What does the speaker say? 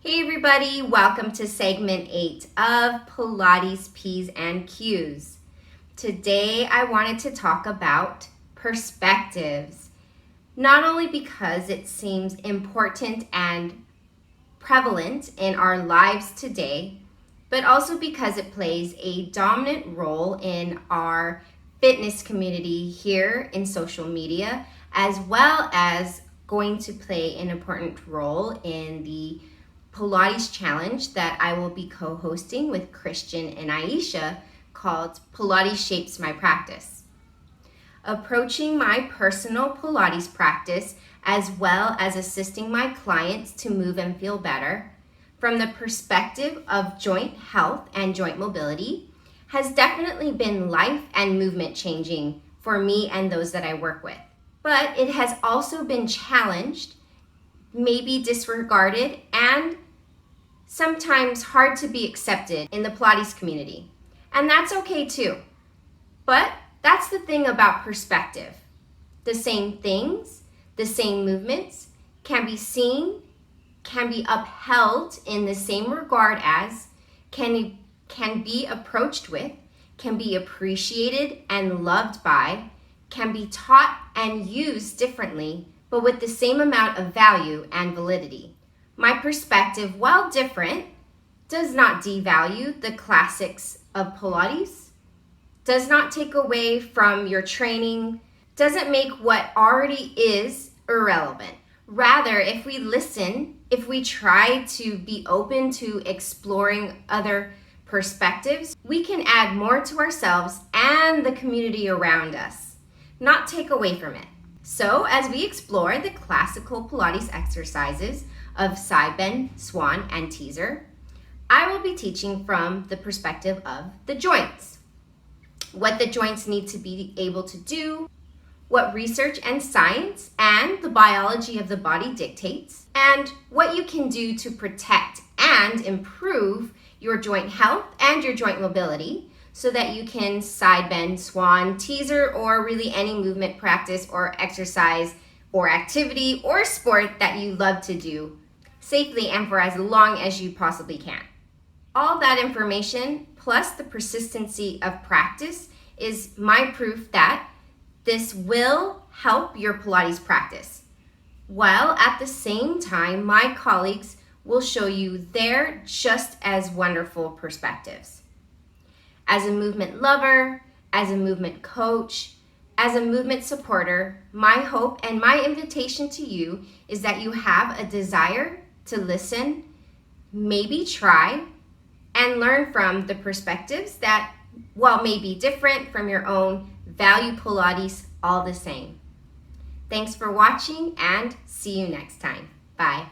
Hey everybody, welcome to segment 8 of Pilates P's and Q's. Today I wanted to talk about perspectives, not only because it seems important and prevalent in our lives today, but also because it plays a dominant role in our fitness community here in social media, as well as going to play an important role in the Pilates challenge that I will be co-hosting with Christian and Aisha called Pilates Shapes My Practice. Approaching my personal Pilates practice as well as assisting my clients to move and feel better from the perspective of joint health and joint mobility has definitely been life and movement changing for me and those that I work with. But it has also been challenged, maybe disregarded, and sometimes hard to be accepted in the Pilates community. And that's okay too. But that's the thing about perspective. The same things, the same movements can be seen, can be upheld in the same regard as, can be approached with, can be appreciated and loved by, can be taught and used differently, but with the same amount of value and validity. My perspective, while different, does not devalue the classics of Pilates, does not take away from your training, doesn't make what already is irrelevant. Rather, if we listen, if we try to be open to exploring other perspectives, we can add more to ourselves and the community around us, not take away from it. So as we explore the classical Pilates exercises of Sidebend, Swan, and teaser, I will be teaching from the perspective of the joints. What the joints need to be able to do, what research and science and the biology of the body dictates, and what you can do to protect and improve your joint health and your joint mobility so that you can side bend, swan, teaser, or really any movement practice or exercise or activity or sport that you love to do safely and for as long as you possibly can. All that information plus the persistency of practice is my proof that this will help your Pilates practice, while at the same time my colleagues will show you their just as wonderful perspectives. As a movement lover, as a movement coach, as a movement supporter, my hope and my invitation to you is that you have a desire to listen, maybe try, and learn from the perspectives that, while may be different from your own, value Pilates all the same. Thanks for watching and see you next time. Bye.